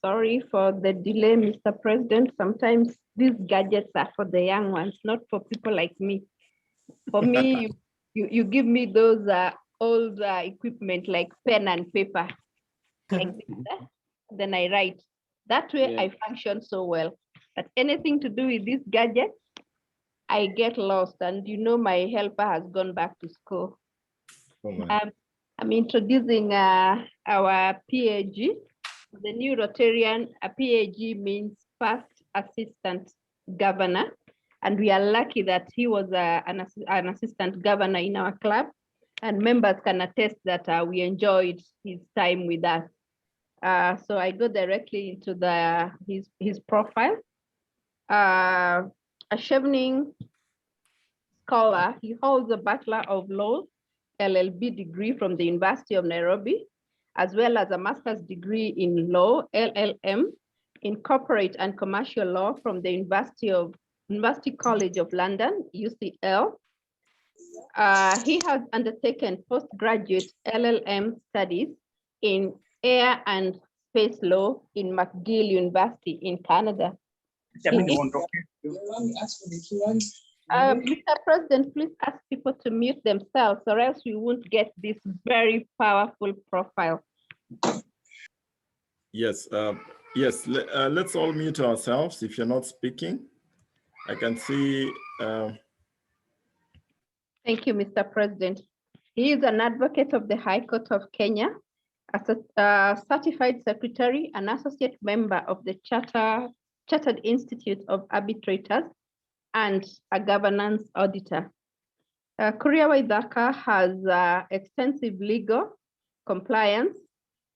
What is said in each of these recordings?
Sorry for the delay, Mr. President. Sometimes these gadgets are for the young ones, not for people like me. For me, you give me those old equipment like pen and paper, like this, then I write. That way I function so well. But anything to do with these gadgets, I get lost. And you know, my helper has gone back to school. I'm introducing our PAG, the new Rotarian. A PAG means First Assistant Governor. And we are lucky that he was an assistant governor in our club. And members can attest that we enjoyed his time with us. So I go directly into his profile. A Chevening scholar, he holds a Bachelor of Laws LLB degree from the University of Nairobi, as well as a master's degree in law, LLM, in corporate and commercial law from the University College of London, UCL. He has undertaken postgraduate LLM studies in air and space law in McGill University in Canada. Mr. President, please ask people to mute themselves or else we won't get this very powerful profile. Yes, let's all mute ourselves if you're not speaking. I can see. Thank you, Mr. President. He is an advocate of the High Court of Kenya, a certified secretary, an associate member of the Chartered Institute of Arbitrators, and a governance auditor. Kuria Waithaka has extensive legal, compliance,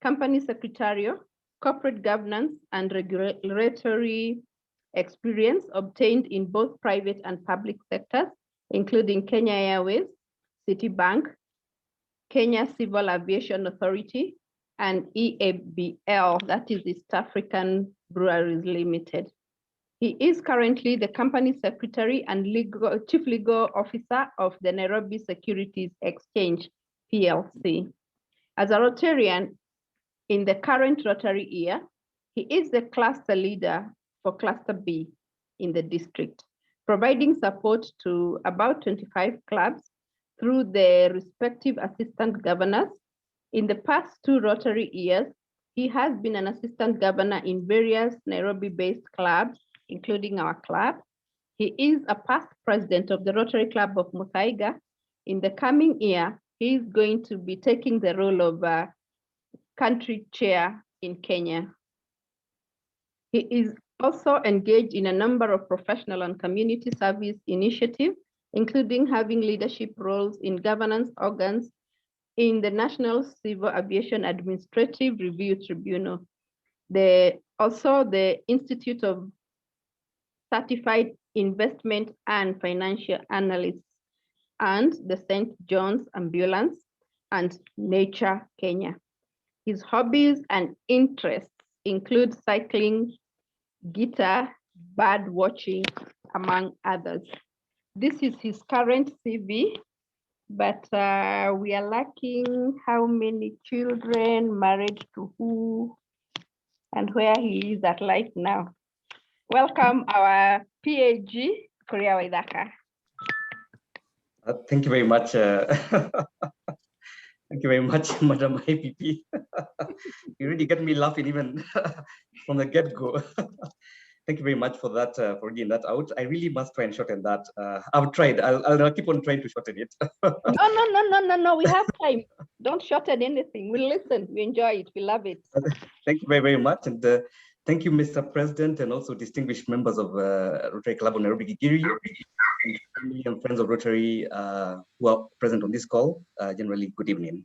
company secretarial, corporate governance, and regulatory experience obtained in both private and public sectors, including Kenya Airways, Citibank, Kenya Civil Aviation Authority, and EABL, that is East African Breweries Limited. He is currently the company secretary and chief legal officer of the Nairobi Securities Exchange, PLC. As a Rotarian in the current Rotary year, he is the cluster leader for Cluster B in the district, providing support to about 25 clubs through the respective assistant governors. In the past 2 Rotary years, he has been an assistant governor in various Nairobi-based clubs, including our club. He is a past president of the Rotary Club of Muthaiga. In the coming year, he is going to be taking the role of country chair in Kenya. He is also engaged in a number of professional and community service initiatives, including having leadership roles in governance organs in the National Civil Aviation Administrative Review Tribunal. Also the Institute of Certified Investment and Financial Analysts, and the St. John's Ambulance and Nature Kenya. His hobbies and interests include cycling, guitar, bird watching, among others. This is his current CV, but we are lacking how many children, married to who, and where he is at life now. Welcome our PAG Kuria Waithaka. Thank you very much. Thank you very much, Madam IPP. You really get me laughing even from the get-go. Thank you very much for that, for reading that out. I really must try and shorten that. I've tried. I'll keep on trying to shorten it. No. We have time. Don't shorten anything. We listen. We enjoy it. We love it. Thank you very much. And thank you, Mr. President, and also distinguished members of Rotary Club of Nairobi Gigiri, and friends of Rotary who are present on this call. Generally, good evening.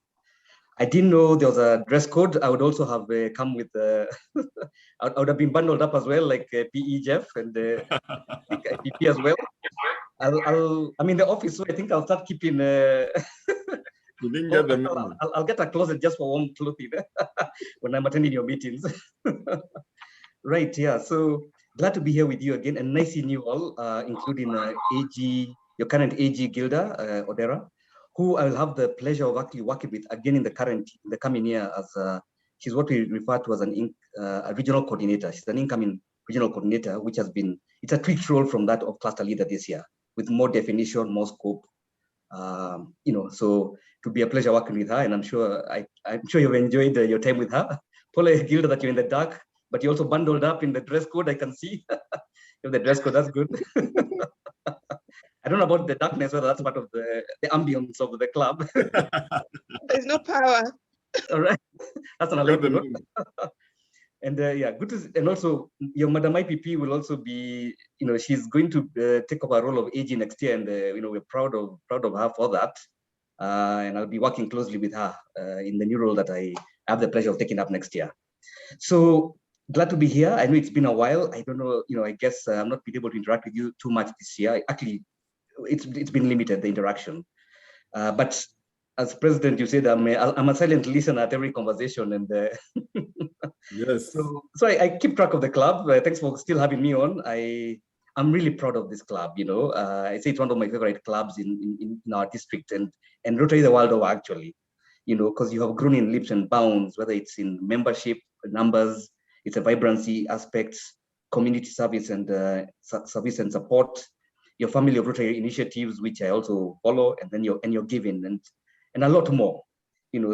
I didn't know there was a dress code. I would also have come with, I would have been bundled up as well, like PE Jeff and PP as well. I'm in the office, so I think I'll start keeping. You didn't get the memo. I'll get a closet just for warm clothing when I'm attending your meetings. Right, yeah. So glad to be here with you again, and nice seeing you all, including AG, your current AG Gilda Odera, who I'll have the pleasure of actually working with again in the coming year as she's what we refer to as a regional coordinator. She's an incoming regional coordinator, which has been, it's a tweaked role from that of cluster leader this year, with more definition, more scope. So it would be a pleasure working with her, and I'm sure you've enjoyed your time with her. Paula, Gilda, that you're in the dark, but you also bundled up in the dress code. I can see. You have the dress code. That's good. I don't know about the darkness, whether that's part of the ambience of the club. There's no power. All right, that's an alert. And yeah, good to, and also your Madam IPP will also be, she's going to take up a role of AG next year, and we're proud of her for that. And I'll be working closely with her in the new role that I have the pleasure of taking up next year. So glad to be here. I know it's been a while. I don't know, I guess I'm not been able to interact with you too much this year. Actually, it's been limited, the interaction. But as president, you said I'm a silent listener at every conversation, and yes. So I keep track of the club. Thanks for still having me on. I'm really proud of this club. I say it's one of my favorite clubs in our district and Rotary the world over, actually. Because you have grown in leaps and bounds, whether it's in membership numbers, it's a vibrancy aspects, community service and service and support, your family of Rotary initiatives, which I also follow, and then your giving and a lot more.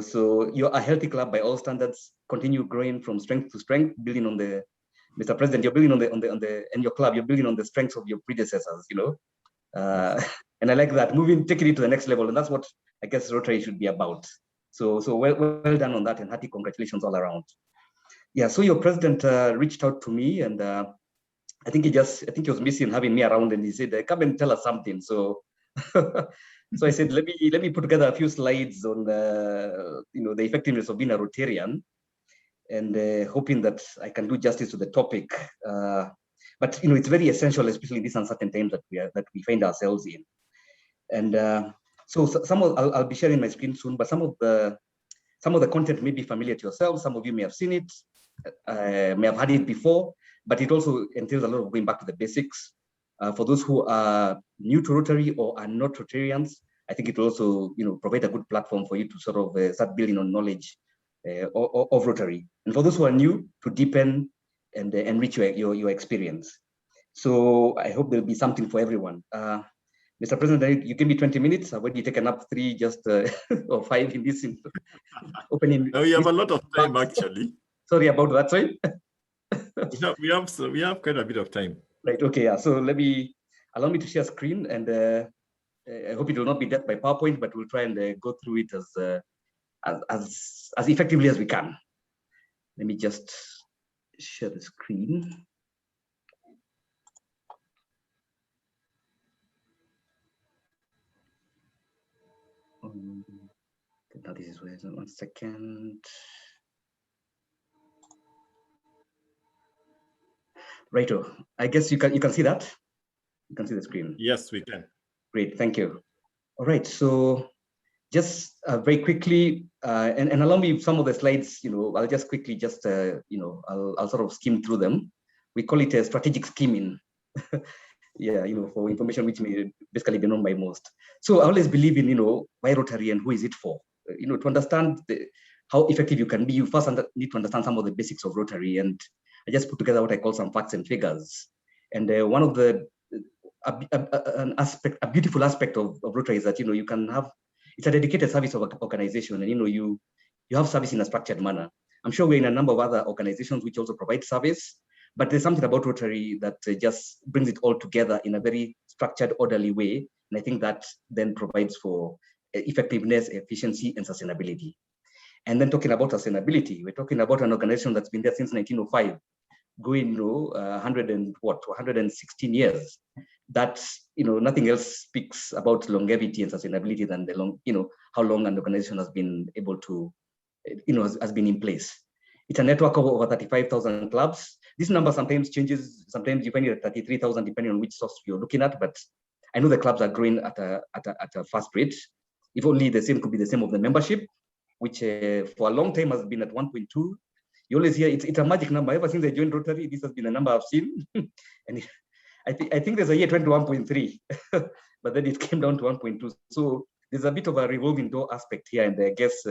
So you're a healthy club by all standards. Continue growing from strength to strength, building on the, Mr. President, you're building on the and your club, you're building on the strengths of your predecessors. And I like that, taking it to the next level, and that's what I guess Rotary should be about. So well done on that, and hearty congratulations all around. Yeah. So your president reached out to me, and I think he was missing having me around, and he said, "Come and tell us something." So. So I said, let me put together a few slides on the effectiveness of being a Rotarian, and hoping that I can do justice to the topic. But it's very essential, especially in these uncertain times that we find ourselves in. And so I'll be sharing my screen soon, but some of the content may be familiar to yourselves. Some of you may have seen it, may have had it before, but it also entails a lot of going back to the basics. For those who are new to Rotary or are not Rotarians, I think it will also provide a good platform for you to sort of start building on knowledge of Rotary. And for those who are new, to deepen and enrich your experience. So I hope there'll be something for everyone. Mr. President, you give me 20 minutes. I've already taken up 3 just or 5 in this opening. No, we have a lot of time, actually. Sorry about that, sorry. we have quite a bit of time. Right. Okay. Yeah. So allow me to share screen, and I hope it will not be death by PowerPoint, but we'll try and go through it as effectively as we can. Let me just share the screen. Now this is where. 1 second. Righto. I guess you can see that. You can see the screen. Yes, we can. Great, thank you. All right, so just very quickly, and allow me some of the slides. I'll just quickly I'll sort of skim through them. We call it a strategic skimming. Yeah, for information which may basically be known by most. So I always believe in why Rotary and who is it for. To understand how effective you can be, you first need to understand some of the basics of Rotary, and I just put together what I call some facts and figures. And one of the a beautiful aspect of Rotary is that you can have, it's a dedicated service of organization, and you have service in a structured manner. I'm sure we're in a number of other organizations which also provide service, but there's something about Rotary that just brings it all together in a very structured, orderly way, and I think that then provides for effectiveness, efficiency, and sustainability. And then talking about sustainability, we're talking about an organization that's been there since 1905, going 116 years. That nothing else speaks about longevity and sustainability than how long an organization has been able to has been in place. It's a network of over 35,000 clubs. This number sometimes changes. Sometimes you find it at 33,000 depending on which source you're looking at, but I know the clubs are growing at a fast rate. If only the same could be the same of the membership, which for a long time has been at 1.2. You always hear it's a magic number. Ever since I joined Rotary, this has been a number I've seen. And I think there's a year 21.3, but then it came down to 1.2. So there's a bit of a revolving door aspect here, and I guess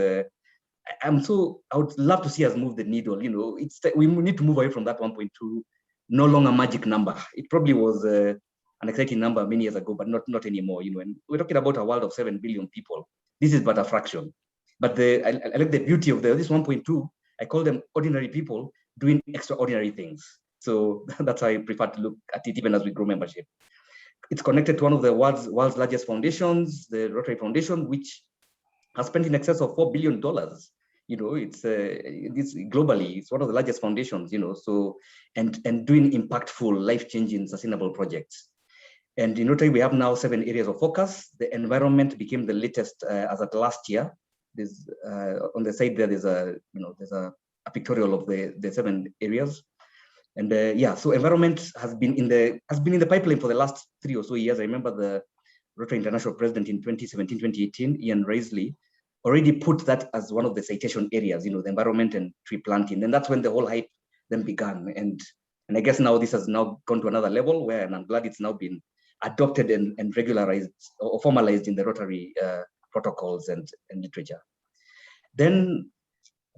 I would love to see us move the needle. You know, we need to move away from that 1.2, no longer magic number. It probably was an exciting number many years ago, but not anymore. You know, and we're talking about a world of 7 billion people. This is but a fraction. But I like the beauty of this 1.2. I call them ordinary people doing extraordinary things. So that's how I prefer to look at it, even as we grow membership. It's connected to one of the world's largest foundations, the Rotary Foundation, which has spent in excess of $4 billion. You know, it's globally, it's one of the largest foundations, you know, so, and doing impactful, life-changing, sustainable projects. And in Rotary, we have now 7 areas of focus. The environment became the latest as at last year. There's on the side there, there's a pictorial of the 7 areas. And yeah, so environment has been in the pipeline for the last 3 or so years. I remember the Rotary International President in 2017, 2018, Ian Raisley, already put that as one of the citation areas, you know, the environment and tree planting. And that's when the whole hype then began. And I guess now this has now gone to another level where, and I'm glad it's now been adopted and regularized or formalized in the Rotary protocols and literature. Then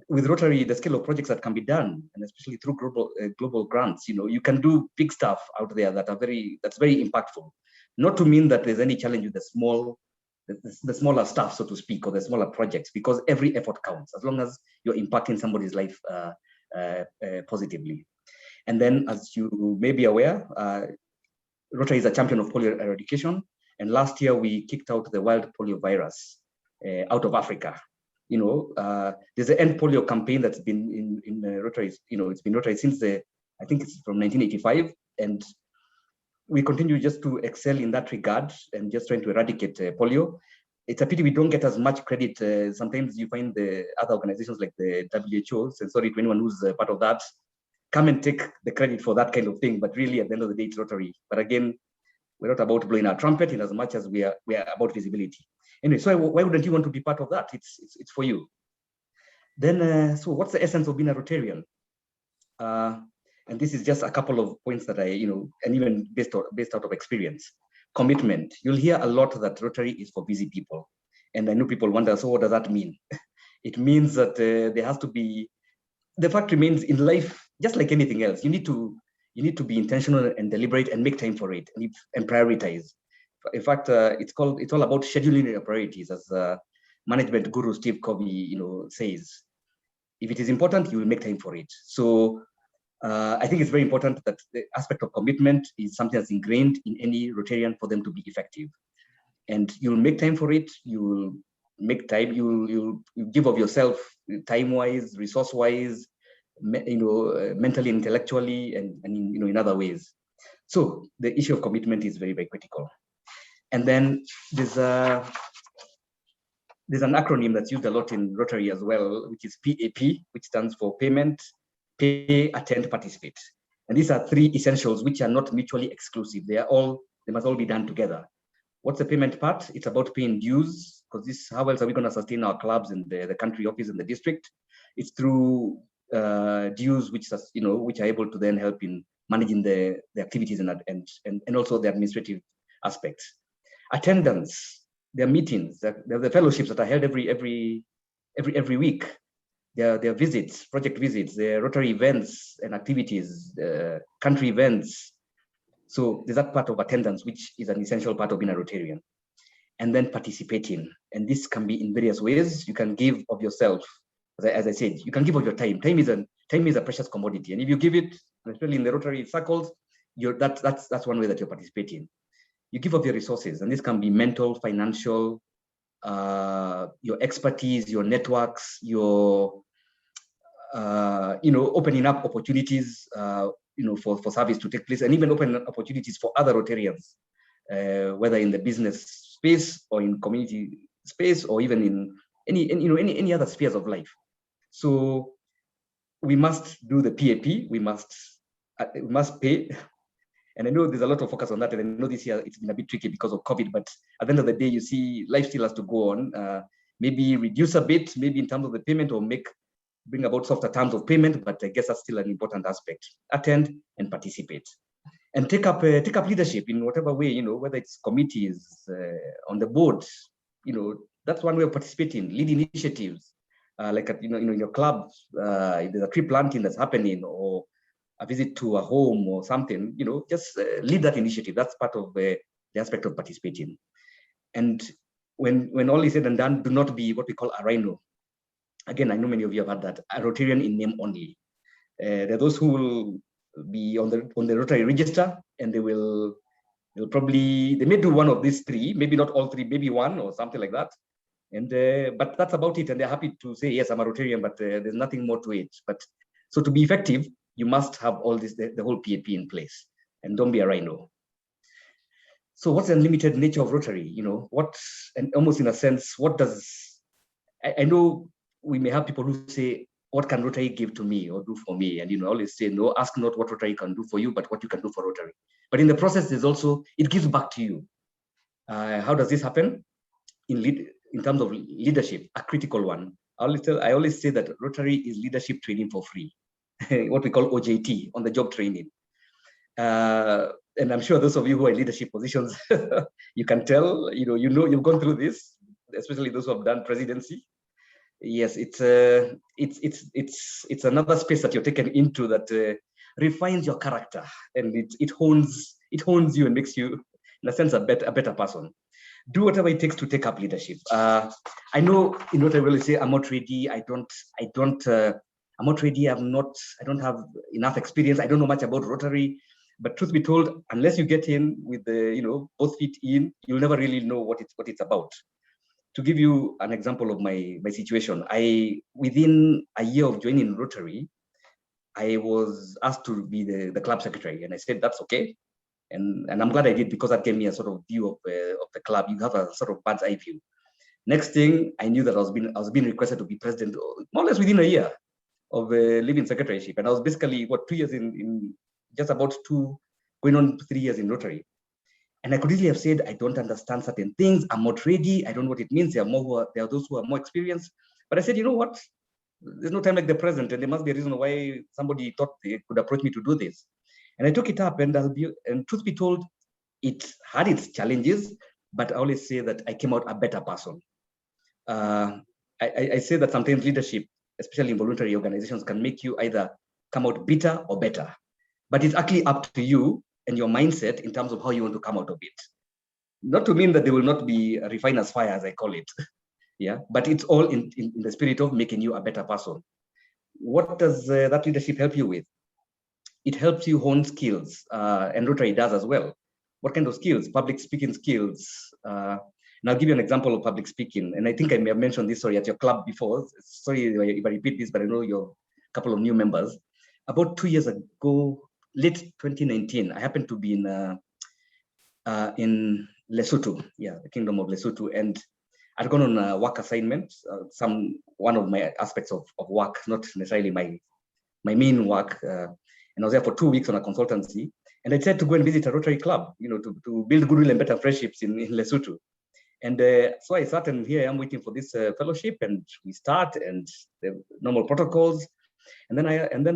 with Rotary, the scale of projects that can be done, and especially through global grants, you know, you can do big stuff out there that's very impactful. Not to mean that there's any challenge with the smaller stuff, so to speak, or the smaller projects, because every effort counts as long as you're impacting somebody's life positively. And then, as you may be aware, Rotary is a champion of polio eradication. And last year we kicked out the wild polio virus out of Africa. You know, there's an end polio campaign that's been in Rotary. You know, it's been Rotary since I think it's from 1985, and we continue just to excel in that regard and just trying to eradicate polio. It's a pity we don't get as much credit. Sometimes you find the other organizations like the WHO, and sorry to anyone who's part of that, come and take the credit for that kind of thing. But really, at the end of the day, it's Rotary. But again, we're not about blowing our trumpet in as much as we are about visibility. Anyway, so why wouldn't you want to be part of that? It's for you. Then, so what's the essence of being a Rotarian? And this is just a couple of points that and even based out of experience. Commitment. You'll hear a lot that Rotary is for busy people. And I know people wonder, so what does that mean? It means that there has to be, the fact remains in life, just like anything else, you need to be intentional and deliberate and make time for it and prioritize. In fact, it's all about scheduling your priorities, as management guru Steve Covey, says. If it is important, you will make time for it. So I think it's very important that the aspect of commitment is something that's ingrained in any Rotarian for them to be effective. And you'll make time for it. You will make time. You give of yourself, time-wise, resource-wise, mentally, intellectually, and in other ways. So the issue of commitment is very, very critical. And then there's an acronym that's used a lot in Rotary as well, which is PAP, which stands for Payment, Pay, Attend, Participate. And these are 3 essentials which are not mutually exclusive. They must all be done together. What's the payment part? It's about paying dues, because how else are we going to sustain our clubs and the country office and the district? It's through dues which are able to then help in managing the activities and also the administrative aspects. Attendance, their meetings, the fellowships that are held every week. Their visits, project visits, their Rotary events and activities, country events. So there's that part of attendance, which is an essential part of being a Rotarian. And then participating. And this can be in various ways. You can give of yourself. As I said, you can give of your time. Time is a precious commodity. And if you give it, especially in the Rotary circles, that's one way that you're participating. You give of your resources, and this can be mental, financial, your expertise, your networks, your opening up opportunities for service to take place, and even open opportunities for other Rotarians, whether in the business space or in community space or even in any other spheres of life. So we must do the PAP. We must pay. And I know there's a lot of focus on that. And I know this year it's been a bit tricky because of COVID, but at the end of the day, you see life still has to go on. Maybe reduce a bit, maybe in terms of the payment, or bring about softer terms of payment, but I guess that's still an important aspect. Attend and participate. And take up leadership in whatever way, whether it's committees, on the board, that's one way of participating, lead initiatives, like in your club, if there's a tree planting that's happening or a visit to a home or something, just lead that initiative. That's part of the aspect of participating. And when all is said and done, do not be what we call a rhino. Again, I know many of you have had that, a Rotarian in name only. There are those who will be on the Rotary register, and they may do one of these three, maybe not all three, maybe one or something like that. And but that's about it, and they're happy to say, yes, I'm a Rotarian, but there's nothing more to it. But so to be effective, you must have all this, the whole PAP in place, and don't be a rhino. So what's the unlimited nature of Rotary? And almost in a sense, what does, I know we may have people who say, what can Rotary give to me or do for me? And I always say, no, ask not what Rotary can do for you, but what you can do for Rotary. But in the process, there's also, it gives back to you. How does this happen? In terms of leadership, a critical one. I always say that Rotary is leadership training for free, what we call OJT, on the job training. And I'm sure those of you who are in leadership positions, you can tell, you've gone through this, especially those who have done presidency. Yes, it's another space that you're taken into that refines your character, and it hones you and makes you, in a sense, a better person. Do whatever it takes to take up leadership. I know in what I really say, I'm not ready. I'm not ready. I don't have enough experience. I don't know much about Rotary. But truth be told, unless you get in with the both feet in, you'll never really know what it's about. To give you an example of my situation, within a year of joining Rotary, I was asked to be the club secretary, and I said that's okay. And I'm glad I did, because that gave me a sort of view of the club. You have a sort of bird's eye view. Next thing, I knew that I was being requested to be president, more or less within a year of leaving secretaryship. And I was basically 2 years in just about going on 3 years in Rotary. And I could easily have said, I don't understand certain things. I'm not ready. I don't know what it means. There are those who are more experienced. But I said, you know what? There's no time like the present, and there must be a reason why somebody thought they could approach me to do this. And I took it up, and truth be told, it had its challenges, but I always say that I came out a better person. I say that sometimes leadership, especially in voluntary organizations, can make you either come out bitter or better. But it's actually up to you and your mindset in terms of how you want to come out of it. Not to mean that they will not be a refiner's fire, as I call it. Yeah, but it's all in the spirit of making you a better person. What does that leadership help you with? It helps you hone skills, and Rotary does as well. What kind of skills? Public speaking skills. And I'll give you an example of public speaking. And I think I may have mentioned this, at your club before. Sorry if I repeat this, but I know you're a couple of new members. About 2 years ago, late 2019, I happened to be in Lesotho, the Kingdom of Lesotho, and I'd gone on a work assignment, one of my aspects of work, not necessarily my main work. And I was there for 2 weeks on a consultancy, and I decided to go and visit a Rotary club, to build goodwill and better friendships in Lesotho. And so I sat, and here I am waiting for this fellowship, and we start, and the normal protocols. And then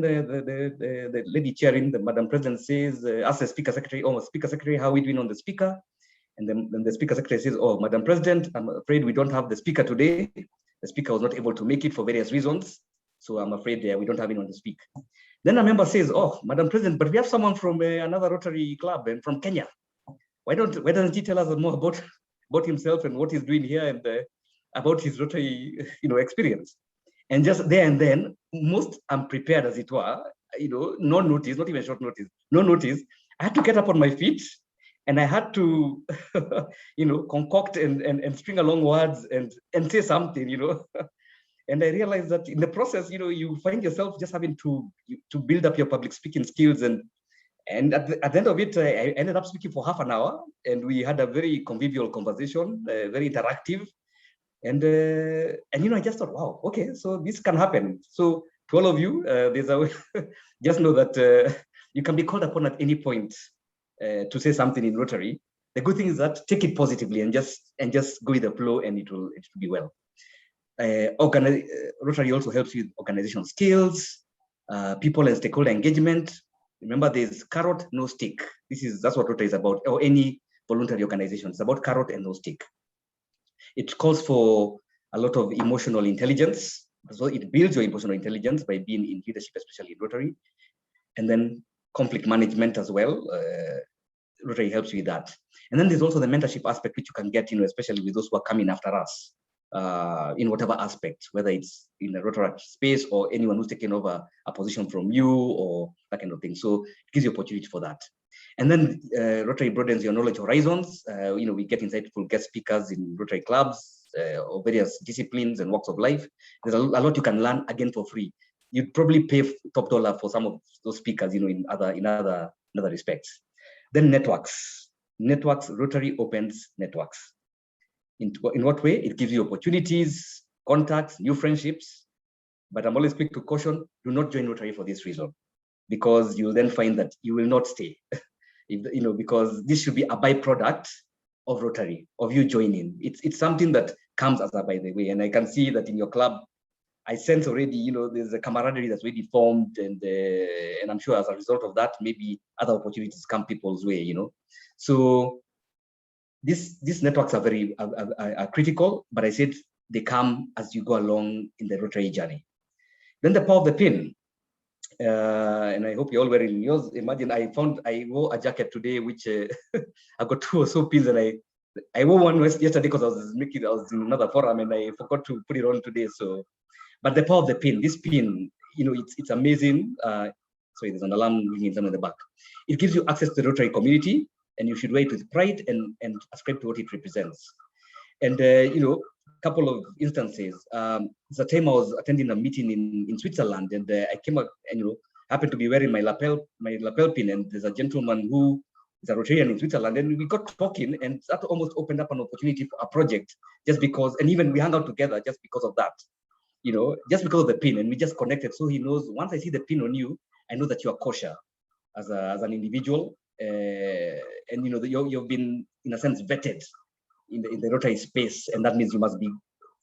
the lady chairing, the Madam President, says, ask the Speaker Secretary, Speaker Secretary, how are we doing on the Speaker? And then the Speaker Secretary says, Madam President, I'm afraid we don't have the Speaker today. The Speaker was not able to make it for various reasons. So I'm afraid we don't have anyone to speak. Then a member says, Madam President, but we have someone from another Rotary club and from Kenya. Why doesn't he tell us more about himself and what he's doing here and about his Rotary experience? And just there and then, most unprepared as it were, no notice, not even short notice, no notice, I had to get up on my feet, and I had to, concoct and string along words and say something, And I realized that in the process, you find yourself just having to build up your public speaking skills. And at the end of it, I ended up speaking for half an hour, and we had a very convivial conversation, very interactive. And I just thought, wow, okay, so this can happen. So to all of you, there's a way, just know that you can be called upon at any point to say something in Rotary. The good thing is that take it positively and just go with the flow, and it will be well. Rotary also helps you with organizational skills, people and stakeholder engagement. Remember, there's carrot, no stick. That's what Rotary is about, or any voluntary organization. It's about carrot and no stick. It calls for a lot of emotional intelligence, So it builds your emotional intelligence by being in leadership, especially in Rotary. And then conflict management as well. Rotary helps you with that. And then there's also the mentorship aspect, which you can get, especially with those who are coming after us in whatever aspect, whether it's in the Rotary space or anyone who's taken over a position from you or that kind of thing. So it gives you opportunity for that. And then Rotary broadens your knowledge horizons. We get insightful guest speakers in Rotary clubs or various disciplines and walks of life. There's a lot you can learn again for free. You'd probably pay top dollar for some of those speakers, in other respects. Then networks. Rotary opens networks. In what way? It gives you opportunities, contacts, new friendships. But I'm always quick to caution: do not join Rotary for this reason, because you'll then find that you will not stay. Because this should be a byproduct of Rotary, of you joining. It's something that comes as a by the way, and I can see that in your club. I sense already, there's a camaraderie that's already formed, and I'm sure as a result of that, maybe other opportunities come people's way, So these networks are very are critical, but I said they come as you go along in the Rotary journey. Then the power of the pin, and I hope you're all wearing yours. Imagine I wore a jacket today, which I got 2 or so pins, and I wore one yesterday because I was in another forum, and I forgot to put it on today. So. But the power of the pin, this pin, it's amazing. Sorry, there's an alarm ringing somewhere in the back. It gives you access to the Rotary community, and you should wear it with pride and ascribe to what it represents. And, a couple of instances. It's a time I was attending a meeting in Switzerland, and I came up and, happened to be wearing my lapel pin, and there's a gentleman who is a Rotarian in Switzerland, and we got talking, and that almost opened up an opportunity for a project just because, and even we hung out together just because of that. Just because of the pin, and we just connected. So he knows once I see the pin on you, I know that you are kosher as an individual, and you've been in a sense vetted in the Rotary space, and that means you must be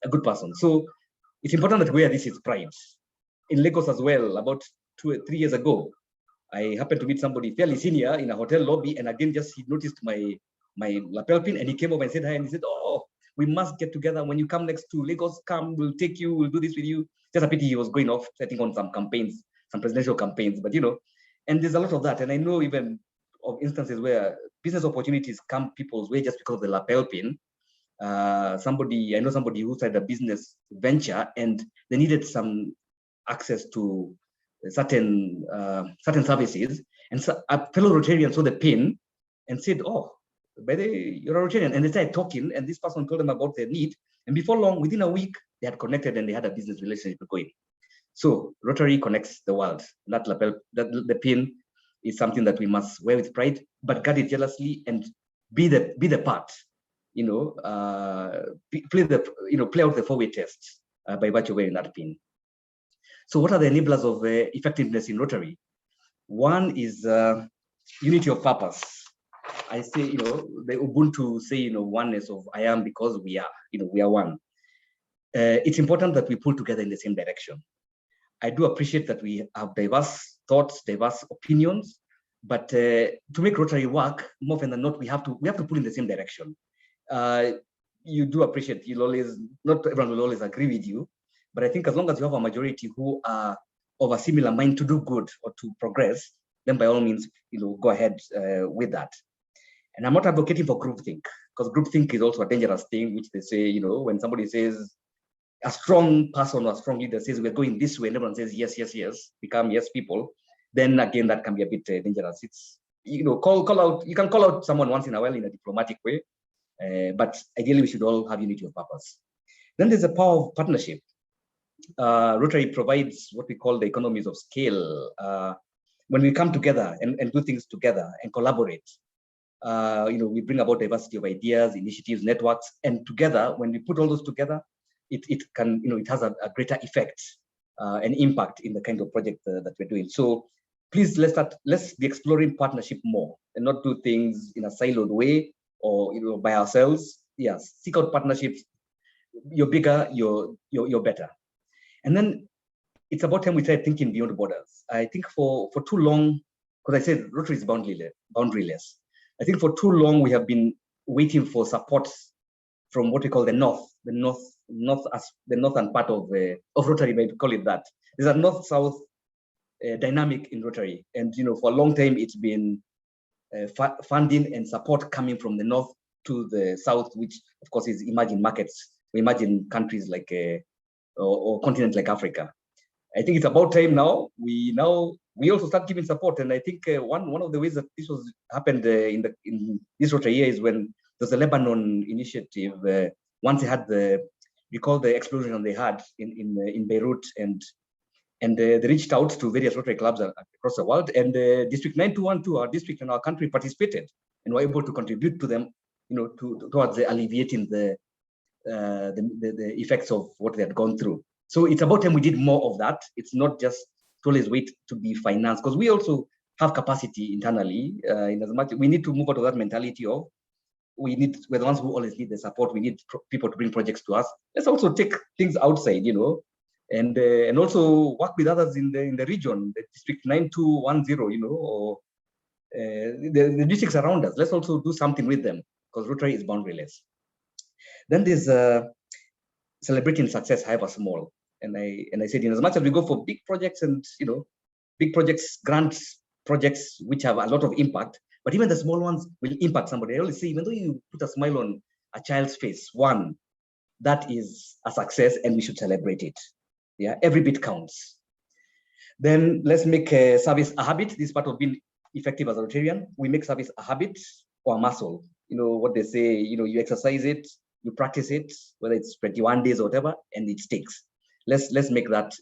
a good person. So it's important that we wear this with pride. In Lagos as well, about 2 or 3 years ago, I happened to meet somebody fairly senior in a hotel lobby, and again, just he noticed my lapel pin, and he came over and said hi, and he said, "Oh, we must get together. When you come next to Lagos, we'll take you, we'll do this with you." Just a pity he was going off, I think, on some campaigns, some presidential campaigns, but and there's a lot of that. And I know even of instances where business opportunities come people's way just because of the lapel pin. I know somebody who started a business venture, and they needed some access to certain services. And so a fellow Rotarian saw the pin and said, "Oh, you're a Rotarian," and they started talking, and this person told them about their need, and before long, within a week, they had connected and they had a business relationship going. So Rotary connects the world. That lapel, the pin, is something that we must wear with pride, but guard it jealously and be the part. Play out the 4-way test by virtue of wearing that pin. So what are the enablers of effectiveness in Rotary? One is unity of purpose. I say, the Ubuntu say, oneness of I am because we are, we are one. It's important that we pull together in the same direction. I do appreciate that we have diverse thoughts, diverse opinions, but to make Rotary work, more often than not, we have to pull in the same direction. You do appreciate, not everyone will always agree with you, but I think as long as you have a majority who are of a similar mind to do good or to progress, then by all means, go ahead with that. And I'm not advocating for groupthink, because groupthink is also a dangerous thing, which they say, when somebody says, a strong person or a strong leader says, we're going this way, and everyone says, yes, yes, yes, become yes people, then again, that can be a bit dangerous. It's, call out, you can call out someone once in a while in a diplomatic way, but ideally we should all have unity of purpose. Then there's the power of partnership. Rotary provides what we call the economies of scale. When we come together and do things together and collaborate, we bring about diversity of ideas, initiatives, networks, and together, when we put all those together, it can, it has a greater effect and impact in the kind of project that we're doing. So please, let's be exploring partnership more and not do things in a siloed way or by ourselves. Yes, seek out partnerships. You're bigger, you're better. And then it's about time we start thinking beyond borders. I think for too long, because I said Rotary is boundaryless. I think for too long we have been waiting for support from what we call the northern part of Rotary, maybe call it that. There's a north-south dynamic in Rotary, and for a long time it's been funding and support coming from the north to the south, which of course is emerging markets, or emerging countries like or continent like Africa. I think it's about time now. We also start giving support, and I think one of the ways that this was happened in this Rotary year is when there's a Lebanon initiative. Once they had recall the explosion they had in Beirut, and they reached out to various Rotary clubs across the world, and District 9212, our district in our country, participated and were able to contribute to them, towards alleviating the effects of what they had gone through. So it's about time we did more of that. It's not just to always wait to be financed, because we also have capacity internally. In as much we need to move out of that mentality of we're the ones who always need the support. We need people to bring projects to us. Let's also take things outside, and also work with others in the region, the District 9210, or the districts around us. Let's also do something with them, because Rotary is boundaryless. Then there's celebrating success, however small. And I said, as much as we go for big projects and big projects, grants projects which have a lot of impact, but even the small ones will impact somebody. I always say, even though you put a smile on a child's face, that is a success, and we should celebrate it. Yeah, every bit counts. Then let's make service a habit. This part of being effective as a Rotarian. We make service a habit or a muscle. What they say, you exercise it, you practice it, whether it's 21 days or whatever, and it sticks. Let's make that,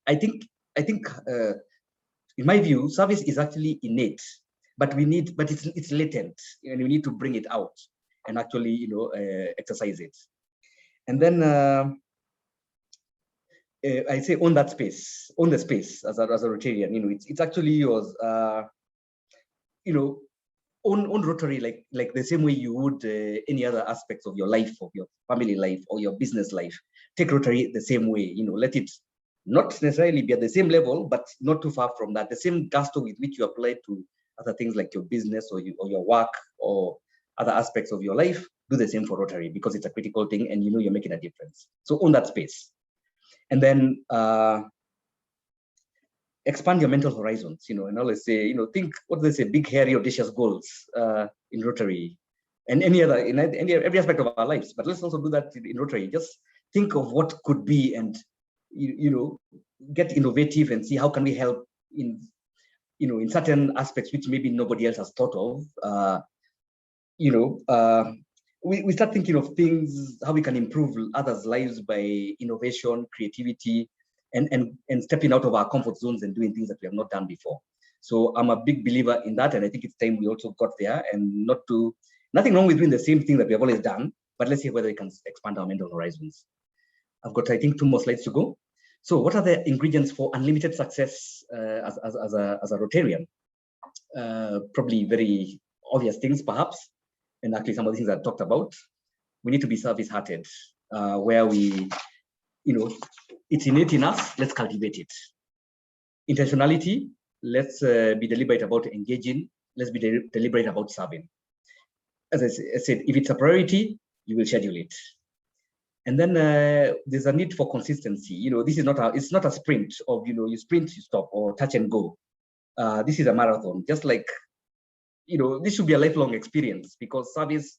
I think in my view, service is actually innate, but it's latent, and we need to bring it out and actually, exercise it. And then I say own the space as a Rotarian. It's actually yours. Own Rotary like the same way you would any other aspects of your life, of your family life or your business life. Take Rotary the same way. Let it not necessarily be at the same level, but not too far from that. The same gusto with which you apply to other things like your business or your work or other aspects of your life. Do the same for Rotary, because it's a critical thing, and you're making a difference. So own that space. And then expand your mental horizons, and always say, think, what do they say, big, hairy, audacious goals in Rotary and every aspect of our lives. But let's also do that in Rotary. Just think of what could be, and get innovative and see how can we help in certain aspects which maybe nobody else has thought of. We start thinking of things, how we can improve others' lives by innovation, creativity, and stepping out of our comfort zones and doing things that we have not done before. So I'm a big believer in that, and I think it's time we also got there, and nothing wrong with doing the same thing that we have always done, but let's see whether we can expand our mental horizons. I've got, I think, 2 more slides to go. So what are the ingredients for unlimited success as a Rotarian? Probably very obvious things, perhaps, and actually some of the things I talked about. We need to be service-hearted, where we, it's innate in us, let's cultivate it. Intentionality, let's be deliberate about engaging, let's be deliberate about serving. As I said, if it's a priority, you will schedule it. And then there's a need for consistency. This is it's not a sprint of, you sprint, you stop, or touch and go. This is a marathon, just like, this should be a lifelong experience, because service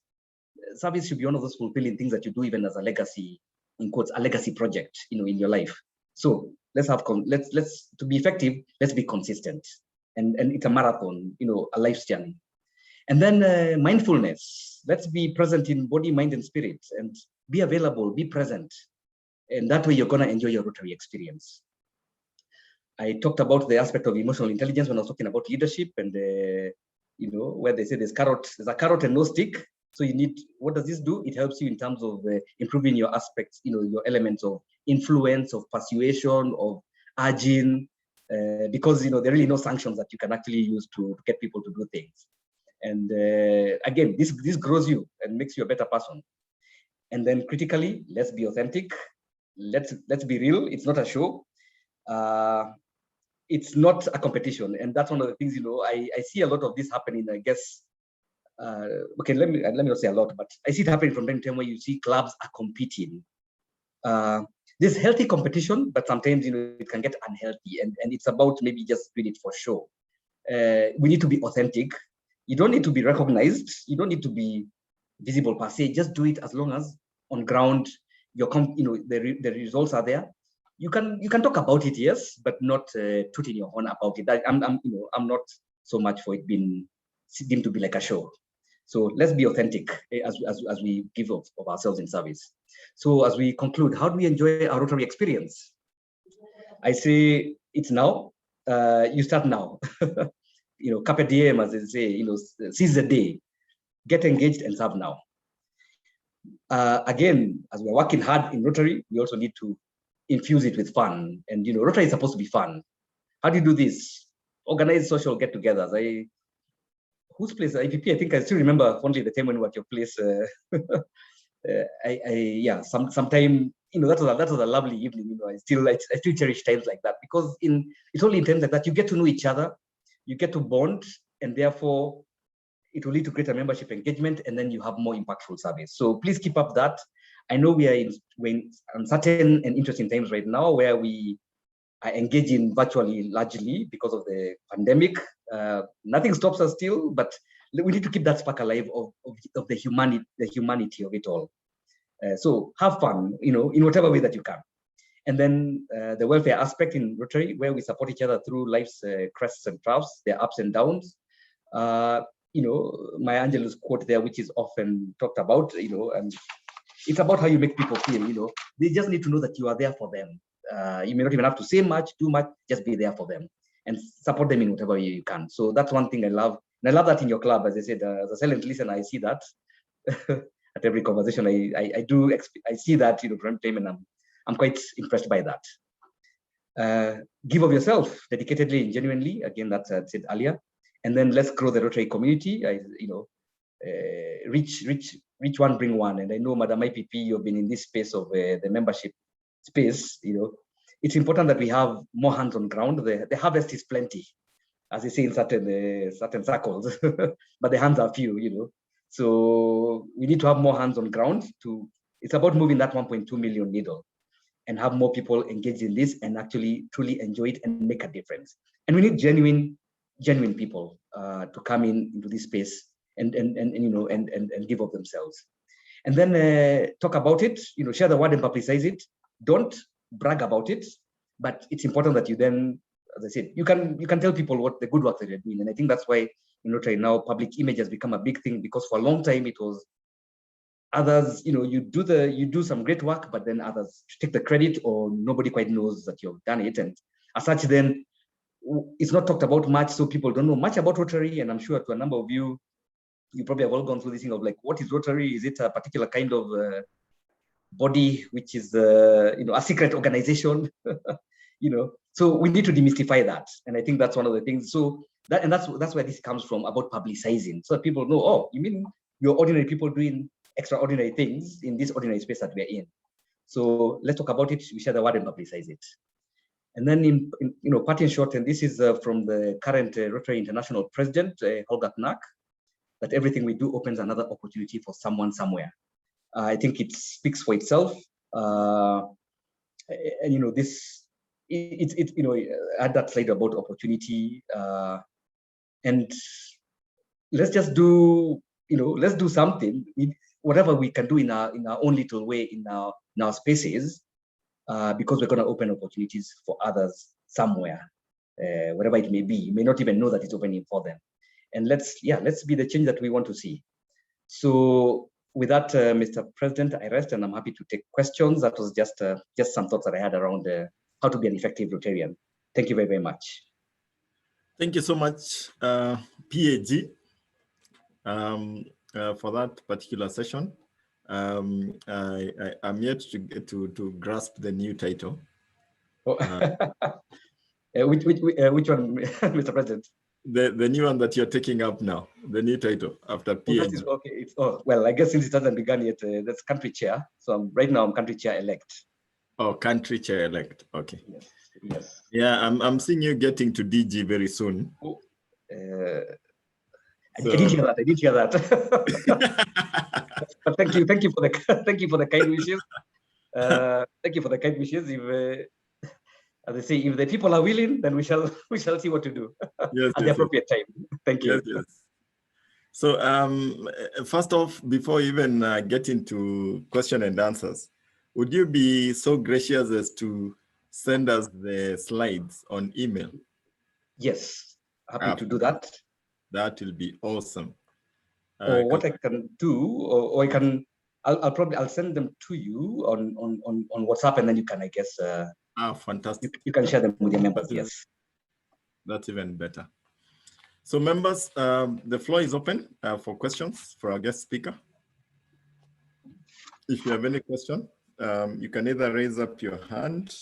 should be one of those fulfilling things that you do even as a legacy, in quotes, a legacy project, in your life. So let's to be effective, let's be consistent, and it's a marathon, a life's journey. And then mindfulness, let's be present in body, mind, and spirit, and be available, be present, and that way you're gonna enjoy your Rotary experience. I talked about the aspect of emotional intelligence when I was talking about leadership, and where they say there's a carrot and no stick. So you need, what does this do? It helps you in terms of improving your aspects, your elements of influence, of persuasion, of urging, because there are really no sanctions that you can actually use to get people to do things. And again, this grows you and makes you a better person. And then critically, let's be authentic. Let's be real. It's not a show. It's not a competition. And that's one of the things, I see a lot of this happening, I guess, okay, let me not say a lot, but I see it happening from time to time where you see clubs are competing. There's healthy competition, but sometimes it can get unhealthy, and it's about maybe just doing it for show. We need to be authentic. You don't need to be recognized. You don't need to be visible per se. Just do it as long as on ground, the results are there. You can talk about it, yes, but not tooting your horn about it. I'm not so much for it being deemed to be like a show. So let's be authentic as we give of ourselves in service. So as we conclude, how do we enjoy our Rotary experience? I say it's now. You start now. Carpe diem, as they say. Seize the day. Get engaged and serve now. Again, as we're working hard in Rotary, we also need to infuse it with fun. And Rotary is supposed to be fun. How do you do this? Organize social get-togethers. Whose place? IPP. I think I still remember only the time when we were at your place. Sometime that was a lovely evening. I still cherish times like that, because it's only in times like that you get to know each other, you get to bond, and therefore it will lead to greater membership engagement, and then you have more impactful service. So please keep up that. I know we're in uncertain and interesting times right now, where we are engaging virtually largely because of the pandemic. Nothing stops us still, but we need to keep that spark alive of the humanity of it all. So have fun, in whatever way that you can. And then the welfare aspect in Rotary, where we support each other through life's crests and troughs, their ups and downs. Maya Angelou's quote there, which is often talked about, and it's about how you make people feel. They just need to know that you are there for them. You may not even have to say much, do much, just be there for them and support them in whatever way you can. So that's one thing I love. And I love that in your club. As I said, as a silent listener, I see that at every conversation. I see that, from time, and I'm quite impressed by that. Give of yourself dedicatedly and genuinely. Again, that's I said earlier. And then let's grow the Rotary community. Reach one, bring one. And I know, Madam IPP, you've been in this space of the membership space. It's important that we have more hands on ground. The harvest is plenty, as they say in certain circles, but the hands are few. So we need to have more hands on ground. It's about moving that 1.2 million needle and have more people engaged in this and actually truly enjoy it and make a difference. And we need genuine people to come into this space and give of themselves. And then talk about it, share the word and publicize it. Don't brag about it, but it's important that you then, as I said, you can tell people what the good work that you're doing. And I think that's why right now public image has become a big thing, because for a long time it was others, you do some great work, but then others take the credit, or nobody quite knows that you've done it. And as such, then it's not talked about much, so people don't know much about Rotary. And I'm sure to a number of you probably have all gone through this thing of like, what is Rotary? Is it a particular kind of body, which is a secret organization? So we need to demystify that. And I think that's one of the things. So that's where this comes from, about publicizing, so that people know, oh, you mean you're ordinary people doing extraordinary things in this ordinary space that we're in. So let's talk about it, we share the word and publicize it. And then part in short, and this is from the current Rotary International President, Holger Knack, that everything we do opens another opportunity for someone somewhere. I think it speaks for itself. And I had that slide about opportunity, and let's just do, let's do something, whatever we can do in our own little way in our spaces, because we're going to open opportunities for others somewhere, wherever it may be. You may not even know that it's opening for them. And let's be the change that we want to see. So with that, Mr. President, I rest, and I'm happy to take questions. That was just some thoughts that I had around how to be an effective Rotarian. Thank you very, very much. Thank you so much, PAG, for that particular session. I'm yet to grasp the new title. Oh. Which one, Mr. President? The new one that you're taking up now, the new title after PAG. Okay. Well, I guess since it hasn't begun yet, that's country chair. So right now I'm country chair elect. Oh, country chair elect. Okay. Yes. Yeah, I'm seeing you getting to DG very soon. I didn't hear that. I didn't hear that. But thank you for the thank you for the kind wishes. Thank you for the kind wishes. If as I say, if the people are willing, then we shall see what to do Yes, at the appropriate time. Thank you. Yes, yes. So first off, before even getting to question and answers, would you be so gracious as to send us the slides on email? Yes, happy to do that. That will be awesome. Or what I can do, or I can, I'll send them to you on WhatsApp, and then you can, I guess, fantastic. You can share them with your members. Yes, that's even better. So members, the floor is open for questions for our guest speaker. If you have any question, you can either raise up your hand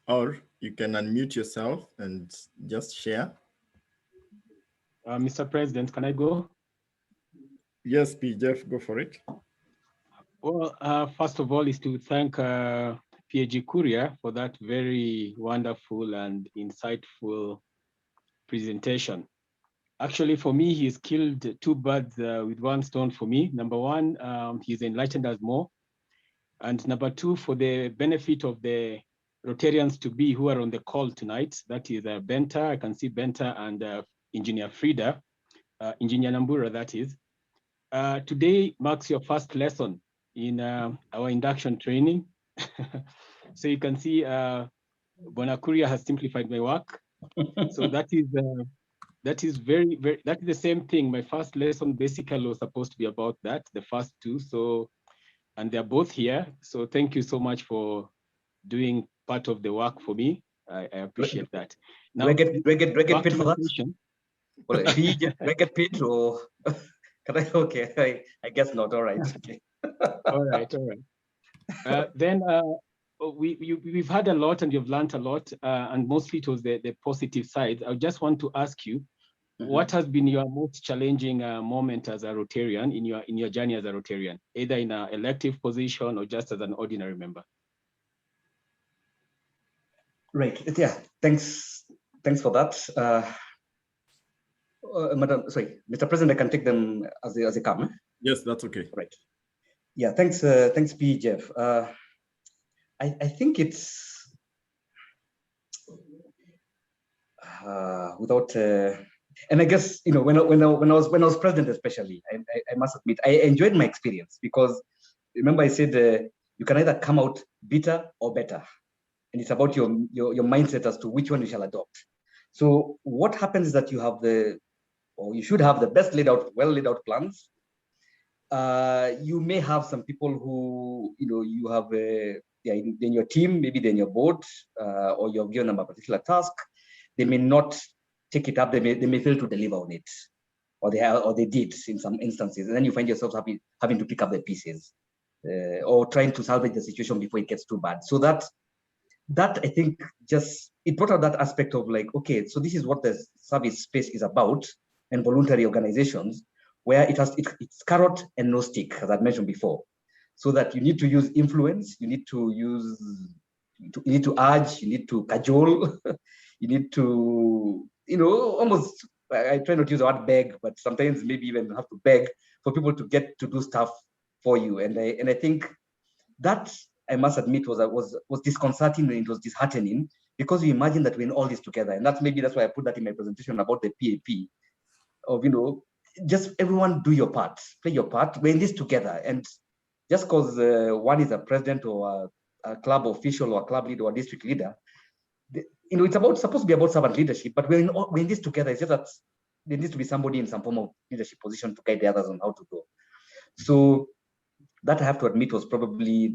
or you can unmute yourself and just share. Mr. President, can I go? Yes, Jeff, go for it. Well, first of all is to thank PAG Kuria for that very wonderful and insightful presentation. Actually, for me, he's killed two birds with one stone for me. Number one, he's enlightened us more. And number two, for the benefit of the Rotarians to be who are on the call tonight, that is Benta, I can see Benta and Engineer Frida, Engineer Nambura, that is. Today marks your first lesson in our induction training. So you can see Bona Kuria has simplified my work. So that is very, that is the same thing. My first lesson basically was supposed to be about that, the first two. So, and they're both here. So thank you so much for doing part of the work for me. I appreciate that. Now, do I get paid for that? Well, do I get paid or can I? Okay, I guess not. All right. Okay. all right. Then we've had a lot and you've learned a lot, and mostly it was the positive side. I just want to ask you, what has been your most challenging moment as a Rotarian in your journey as a Rotarian, either in an elective position or just as an ordinary member? Right. Yeah. Thanks for that. Madam, sorry, Mr. President, I can take them as they come. Eh? Yes, that's okay. Right. Yeah. Thanks, P. Jeff. I think it's without. And I guess when I was president, especially, I must admit I enjoyed my experience because remember I said you can either come out bitter or better, and it's about your mindset as to which one you shall adopt. So what happens is that you have you should have the best well laid out plans. You may have some people who you have in your team, maybe they're in your board, or you're given them a particular task. They may not take it up. They may fail to deliver on it, or they did in some instances, and then you find yourself having to pick up the pieces, or trying to salvage the situation before it gets too bad. So that I think just it brought out that aspect of like, okay, so this is what the service space is about, and voluntary organizations where it's carrot and no stick, as I've mentioned before, so that you need to use influence, you need to urge, you need to cajole, you need to almost, I try not to use the word beg, but sometimes maybe even have to beg for people to get to do stuff for you. And I think that, I must admit, was disconcerting and it was disheartening, because you imagine that we're in all this together. And that's why I put that in my presentation about the PAP of, just everyone do your part, play your part. We're in this together. And just because one is a president or a club official or a club leader or a district leader, it's supposed to be about servant leadership, but we're in this together. It's just that there needs to be somebody in some form of leadership position to guide the others on how to go. So that I have to admit was probably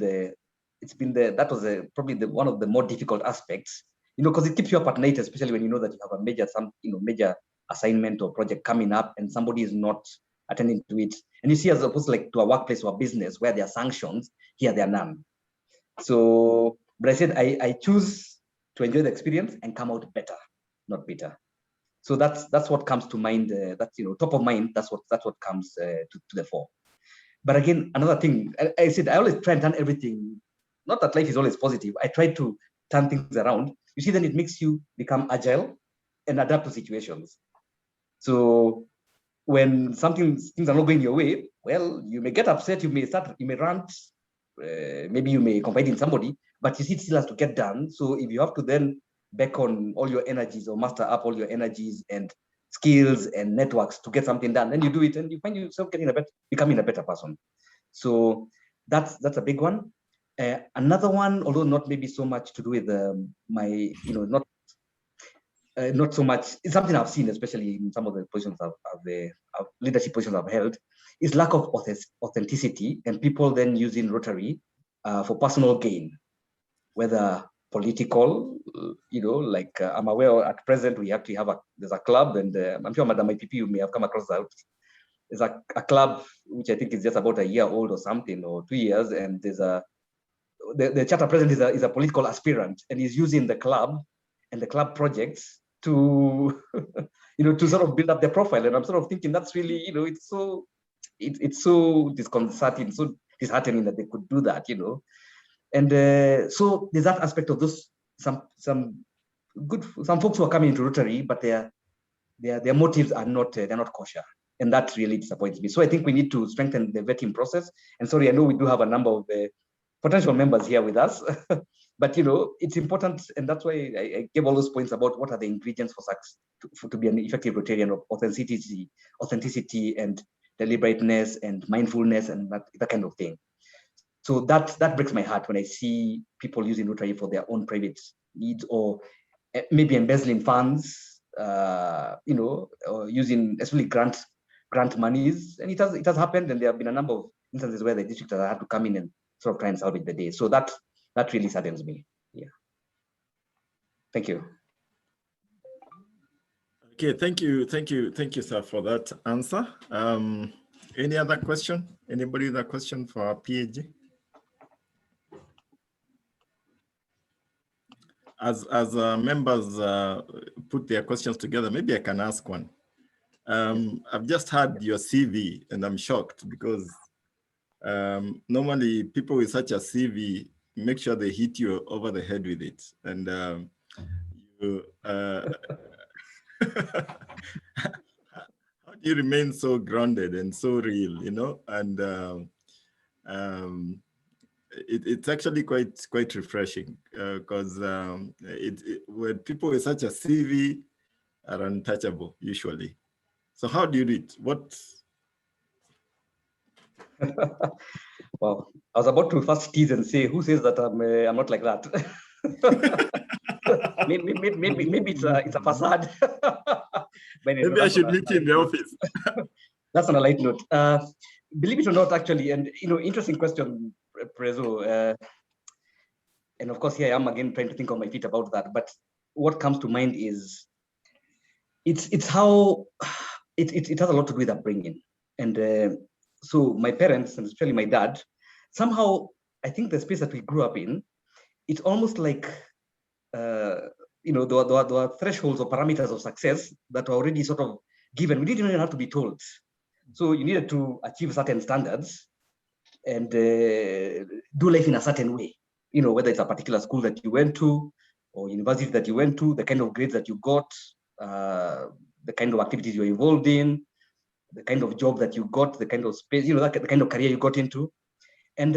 probably one of the more difficult aspects, because it keeps you up at night, especially when you know that you have a major assignment or project coming up and somebody is not attending to it. And you see, as opposed to a workplace or a business where there are sanctions, here there are none. So, but I said I choose to enjoy the experience and come out better, not bitter. So that's what comes to mind. That's top of mind. That's what comes to the fore. But again, another thing, I said I always try and turn everything. Not that life is always positive. I try to turn things around, you see, then it makes you become agile and adapt to situations. So when things are not going your way, well, you may get upset, you may rant, maybe you may confide in somebody, but you see it still has to get done. So if you have to then back on all your energies or muster up all your energies and skills and networks to get something done, then you do it and you find yourself becoming a better person. So that's a big one. Another one, although not maybe so much to do with not so much, it's something I've seen, especially in some of the positions of leadership positions I've held, is lack of authenticity and people then using Rotary for personal gain, whether political, like I'm aware at present we actually have there's a club, and I'm sure Madam IPP, you may have come across that. There's a club which I think is just about a year old or something, or 2 years, and there's the charter president is a political aspirant, and he's using the club and the club projects to to sort of build up their profile. And I'm sort of thinking that's really, it's so disconcerting, so disheartening that they could do that, And so there's that aspect of those some folks who are coming into Rotary, but their motives are not they're not kosher, and that really disappoints me. So I think we need to strengthen the vetting process. And sorry, I know we do have a number of potential members here with us, but it's important, and that's why I gave all those points about what are the ingredients for success to be an effective Rotarian: of authenticity, and deliberateness, and mindfulness, and that kind of thing. So that breaks my heart when I see people using Rotary for their own private needs, or maybe embezzling funds, or using especially grant monies. And it has happened, and there have been a number of instances where the district has had to come in and sort of try and salvage the day. So that really saddens me. Yeah. Thank you. Okay, thank you, sir, for that answer. Any other question? Anybody with a question for our PAG? As members put their questions together, maybe I can ask one. I've just had your CV, and I'm shocked because normally people with such a CV make sure they hit you over the head with it. And how do you remain so grounded and so real, And it's actually quite refreshing because when people with such a CV are untouchable usually. So how do you do it? What? Well, I was about to first tease and say, who says that I'm not like that? maybe it's a facade. Maybe I should meet you in the office. That's on a light note. Believe it or not, actually, and interesting question, Prezo. And of course, here I am again trying to think on my feet about that. But what comes to mind is it's how it has a lot to do with upbringing. And so my parents, and especially my dad, somehow I think the space that we grew up in, it's almost like there were thresholds or parameters of success that were already sort of given. We didn't even have to be told. So you needed to achieve certain standards and do life in a certain way. Whether it's a particular school that you went to or university that you went to, the kind of grades that you got, the kind of activities you're involved in, the kind of job that you got, the kind of space, the kind of career you got into. And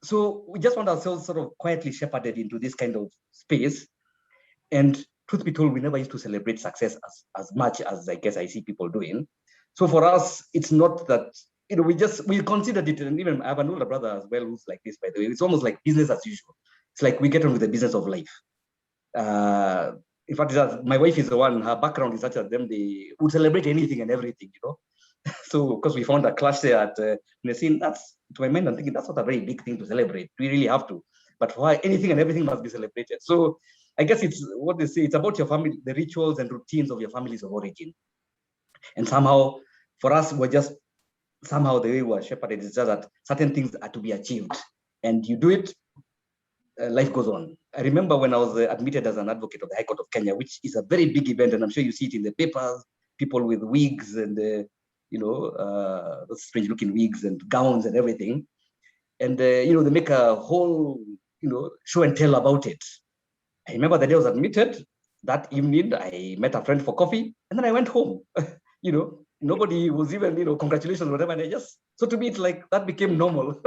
so we just found ourselves sort of quietly shepherded into this kind of space. And truth be told, we never used to celebrate success as much as I guess I see people doing. So for us, it's not that, we considered it, and even I have an older brother as well who's like this, by the way. It's almost like business as usual. It's like we get on with the business of life. In fact, my wife is the one, her background is such that they would celebrate anything and everything, So, because we found a clash there at the scene, that's, to my mind, I'm thinking that's not a very big thing to celebrate. We really have to. But why anything and everything must be celebrated? So, I guess it's what they say, it's about your family, the rituals and routines of your families of origin. And somehow, for us, we're just, somehow the way we're shepherded is just that certain things are to be achieved. And you do it, life goes on. I remember when I was admitted as an advocate of the High Court of Kenya, which is a very big event, and I'm sure you see it in the papers, people with wigs and, those strange looking wigs and gowns and everything. And, they make a whole, show and tell about it. I remember the day I was admitted. That evening, I met a friend for coffee, and then I went home. Nobody was even, congratulations, whatever. And so to me, it's like that became normal.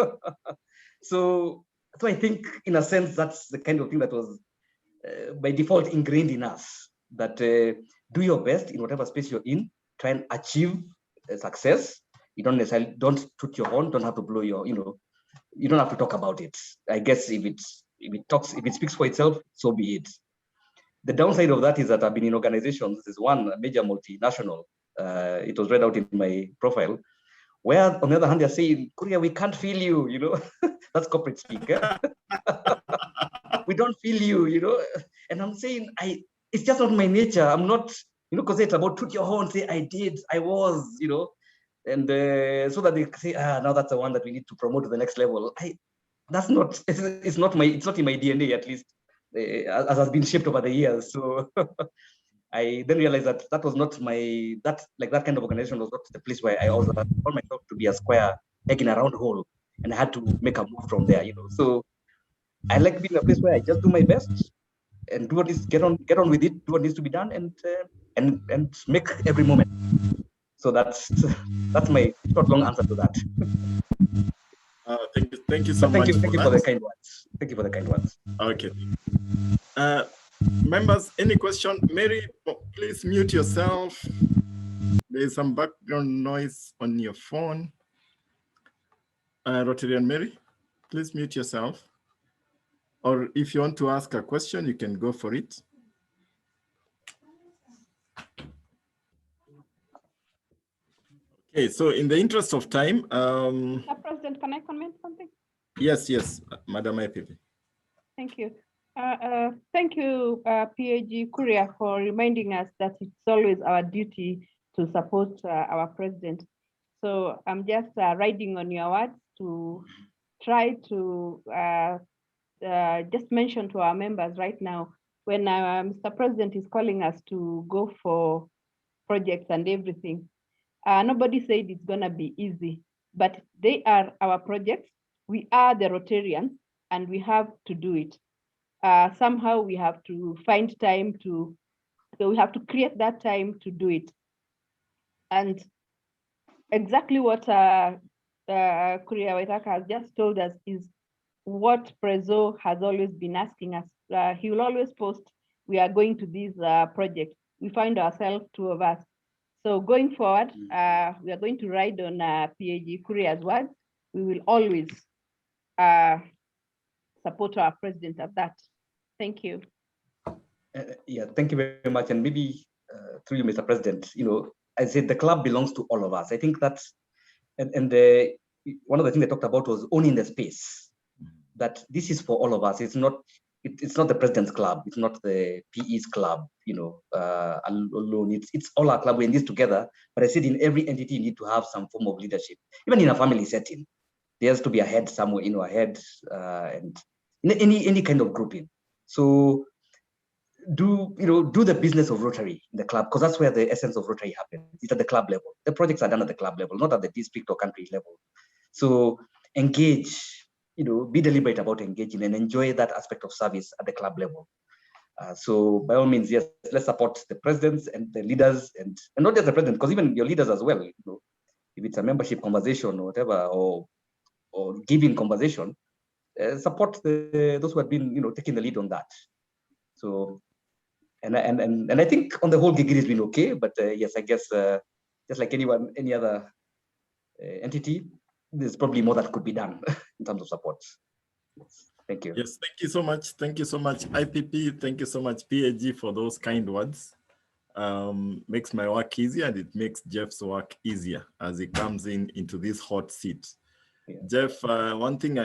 So I think, in a sense, that's the kind of thing that was by default ingrained in us. That do your best in whatever space you're in, try and achieve success. You don't necessarily toot your horn, don't have to blow your, you don't have to talk about it. I guess if it speaks for itself, so be it. The downside of that is that I've been in organizations. There's one major multinational. It was read out in my profile, where on the other hand they're saying, "Kuria, we can't feel you." That's corporate speak. We don't feel you. And I'm saying, it's just not my nature. I'm not, because it's about toot your horn, say I did, I was, and so that they say, now that's the one that we need to promote to the next level. That's not, it's not in my DNA, at least, as has been shaped over the years. So I then realized that was not that kind of organization was not the place where I found myself to be a square egg in a round hole, and I had to make a move from there. So I like being in a place where I just do my best and do what is get on with it, do what needs to be done, and make every moment. So that's my short, long answer to that. Thank you so much. Thank you for the kind words. Thank you for the kind words. Okay. Members, any question? Mary, please mute yourself. There's some background noise on your phone. Rotarian Mary, please mute yourself. Or if you want to ask a question, you can go for it. Okay, so in the interest of time, Mr. President, can I comment something? Yes, Madam IPP. Thank you. Thank you, PAG Kuria, for reminding us that it's always our duty to support our president. So I'm just riding on your words to try to just mention to our members right now, when Mr. President is calling us to go for projects and everything, nobody said it's gonna be easy, but they are our projects. We are the Rotarians, and we have to do it. Somehow we have to find time so we have to create that time to do it. And exactly what Kuria Waithaka has just told us is what Prezo has always been asking us. He will always post, we are going to these projects. We find ourselves, two of us. So going forward, we are going to ride on PAG Kuria's words. We will always support our president at that. Thank you. Yeah, thank you very much. And maybe through you, Mr. President, I said the club belongs to all of us. I think that's, and one of the things they talked about was owning the space, that this is for all of us. It's not the president's club. It's not the PE's club, alone. It's all our club. We're in this together. But I said in every entity, you need to have some form of leadership. Even in a family setting, there has to be a head somewhere, a head, and in any kind of grouping. So do the business of Rotary in the club, because that's where the essence of Rotary happens. It's at the club level. The projects are done at the club level, not at the district or country level. So engage, be deliberate about engaging and enjoy that aspect of service at the club level. So by all means, yes, let's support the presidents and the leaders, and not just the president, because even your leaders as well. If it's a membership conversation or whatever, or giving conversation, support those who have been taking the lead on that. So and I think on the whole, Gigiri has been okay. But yes, I guess just like any other entity, there's probably more that could be done in terms of support. Thank you. Yes, thank you so much. Thank you so much, IPP. Thank you so much, PAG, for those kind words. Makes my work easier, and it makes Jeff's work easier as he comes into this hot seat. Yeah. Jeff, one thing